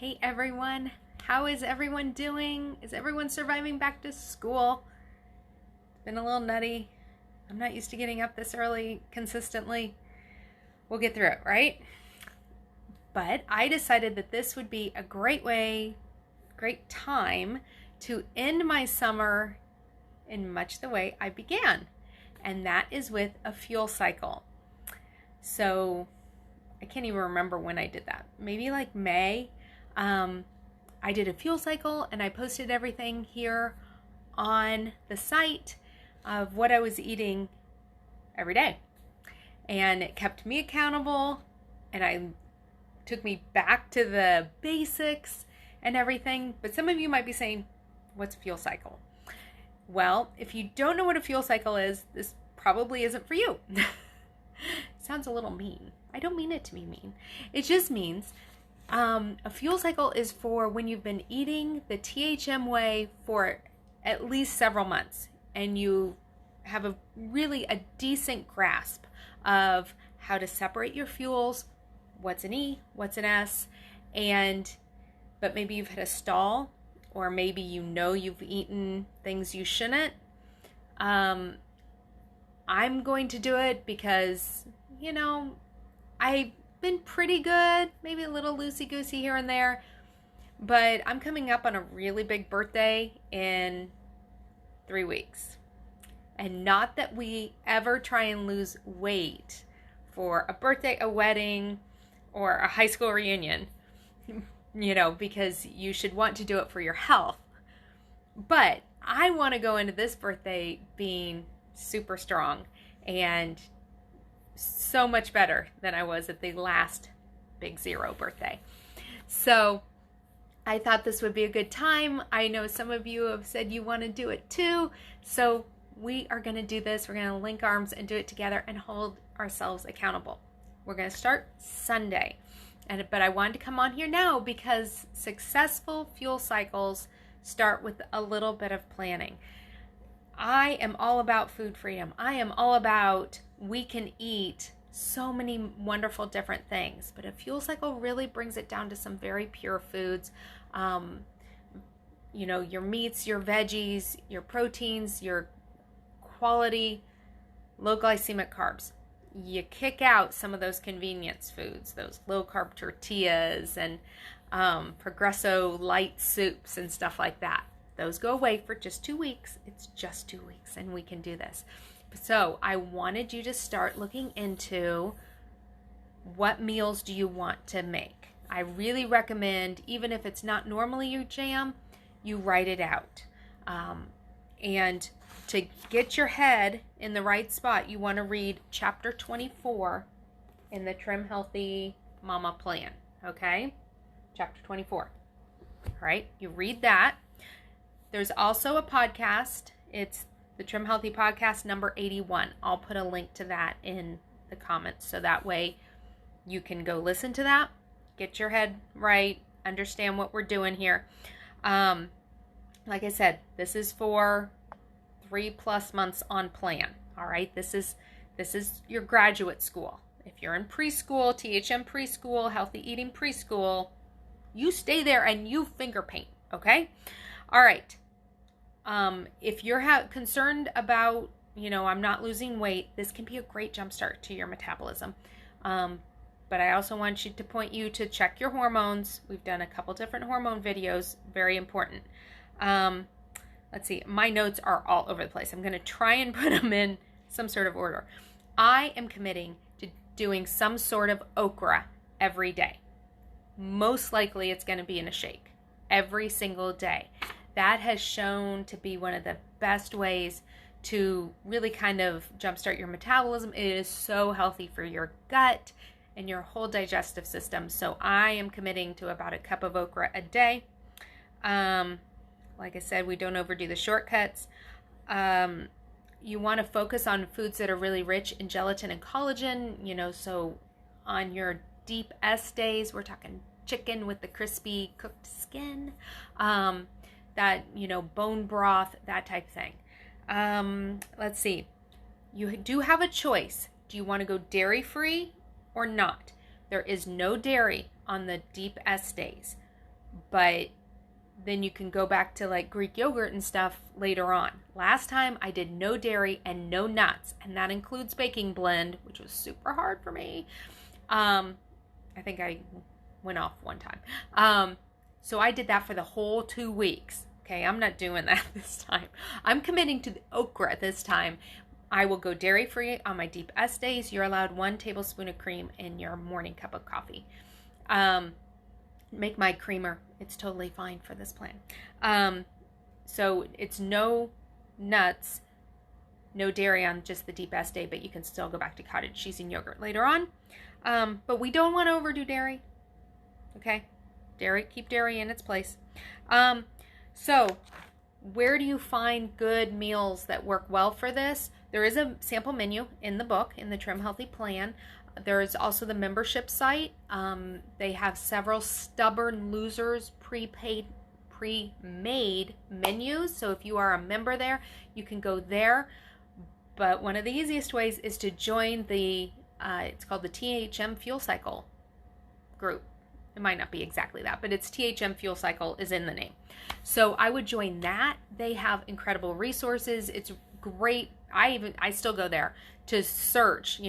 Hey everyone, how is everyone doing? Is everyone surviving back to school? It's been a little nutty. I'm not used to getting up this early consistently. We'll get through it, right? But I decided that this would be a great time to end my summer in much the way I began, and that is with a fuel cycle. So I can't even remember when I did that. Maybe like May. I did a fuel cycle and I posted everything here on the site of what I was eating every day. And it kept me accountable and I took me back to the basics and everything. But some of you might be saying, what's a fuel cycle? Well, if you don't know what a fuel cycle is, this probably isn't for you. Sounds a little mean. I don't mean it to be mean. It just means a fuel cycle is for when you've been eating the THM way for at least several months and you have a decent grasp of how to separate your fuels, what's an E, what's an S, but maybe you've hit a stall or maybe you've eaten things you shouldn't. I'm going to do it because, I've been pretty good, maybe a little loosey-goosey here and there, but I'm coming up on a really big birthday in 3 weeks. And not that we ever try and lose weight for a birthday, a wedding, or a high school reunion, because you should want to do it for your health. But I want to go into this birthday being super strong and so much better than I was at the last big zero birthday. So I thought this would be a good time. I know some of you have said you want to do it too. So we are going to do this. We're going to link arms and do it together and hold ourselves accountable. We're going to start Sunday. But I wanted to come on here now because successful fuel cycles start with a little bit of planning. I am all about food freedom. I am all about we can eat so many wonderful different things, but a fuel cycle really brings it down to some very pure foods. Your meats, your veggies, your proteins, your quality low glycemic carbs. You kick out some of those convenience foods, those low carb tortillas and Progresso light soups and stuff like that. Those go away for just 2 weeks. It's just 2 weeks and we can do this. So I wanted you to start looking into what meals do you want to make. I really recommend, even if it's not normally your jam, you write it out. And to get your head in the right spot, you want to read chapter 24 in the Trim Healthy Mama Plan. Okay? Chapter 24. All right? You read that. There's also a podcast. It's the Trim Healthy Podcast number 81. I'll put a link to that in the comments so that way you can go listen to that, get your head right, understand what we're doing here. Like I said, this is for 3+ months on plan. All right, this is your graduate school. If you're in preschool, THM preschool, healthy eating preschool, you stay there and you finger paint. Okay, all right. If you're concerned about, I'm not losing weight, this can be a great jumpstart to your metabolism. But I also want you to check your hormones. We've done a couple different hormone videos, very important. Let's see, my notes are all over the place. I'm going to try and put them in some sort of order. I am committing to doing some sort of okra every day. Most likely it's going to be in a shake every single day. That has shown to be one of the best ways to really kind of jumpstart your metabolism. It is so healthy for your gut and your whole digestive system. So I am committing to about a cup of okra a day. Like I said, we don't overdo the shortcuts. You want to focus on foods that are really rich in gelatin and collagen, so on your deep S days, we're talking chicken with the crispy cooked skin, bone broth, that type of thing. Let's see. You do have a choice. Do you want to go dairy-free or not? There is no dairy on the deep S days. but then you can go back to like Greek yogurt and stuff later on. Last time I did no dairy and no nuts, and that includes baking blend, which was super hard for me. I think I went off one time. So I did that for the whole 2 weeks. Okay, I'm not doing that this time. I'm committing to the okra this time. I will go dairy-free on my deep S days. You're allowed 1 tablespoon of cream in your morning cup of coffee. Make my creamer. It's totally fine for this plan. So it's no nuts, no dairy on just the deep S day, but you can still go back to cottage cheese and yogurt later on. But we don't want to overdo dairy. Okay? Keep dairy in its place. So where do you find good meals that work well for this? There is a sample menu in the book, in the Trim Healthy Plan. There is also the membership site. They have several Stubborn Losers pre-made menus. So if you are a member there, you can go there. But one of the easiest ways is to join the, it's called the THM Fuel Cycle group. It might not be exactly that, but it's THM Fuel Cycle is in the name. So I would join that. They have incredible resources. It's great. I still go there to search,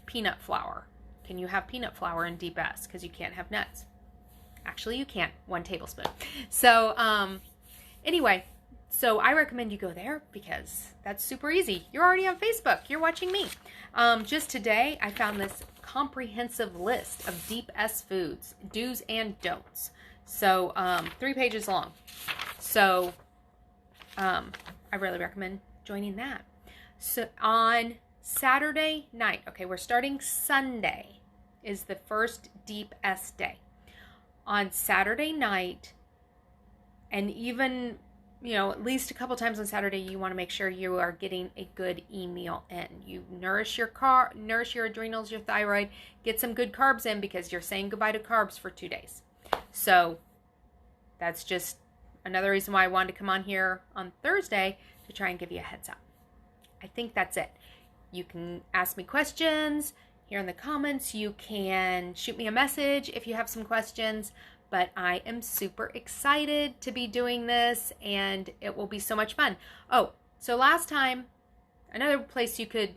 peanut flour. Can you have peanut flour in Deep S? Because you can't have nuts. Actually, you can't. 1 tablespoon. So anyway, so I recommend you go there because that's super easy. You're already on Facebook. You're watching me. Just today, I found this comprehensive list of Deep S foods, do's and don'ts. So 3 pages long. So I really recommend joining that. So on Saturday night, okay, we're starting Sunday is the first Deep S day. On Saturday night, and even, at least a couple times on Saturday, you want to make sure you are getting a good meal in. You nourish your adrenals, your thyroid, get some good carbs in because you're saying goodbye to carbs for 2 days. So that's just another reason why I wanted to come on here on Thursday to try and give you a heads up. I think that's it. You can ask me questions here in the comments. You can shoot me a message if you have some questions. But I am super excited to be doing this, and it will be so much fun. Oh, so last time, another place you could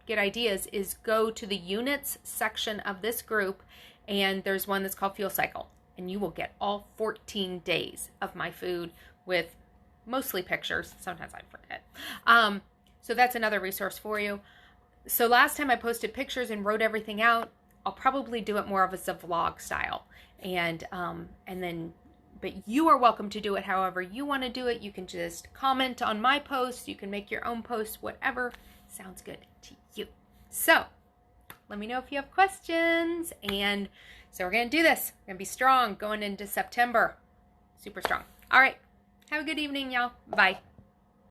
get ideas is go to the units section of this group, and there's one that's called Fuel Cycle, and you will get all 14 days of my food with mostly pictures. Sometimes I forget. So that's another resource for you. So last time I posted pictures and wrote everything out. I'll probably do it more of as a vlog style. And then, but you are welcome to do it however you want to do it. You can just comment on my post. You can make your own post, whatever sounds good to you. So let me know if you have questions. And so we're going to do this. We're going to be strong going into September. Super strong. All right. Have a good evening, y'all. Bye.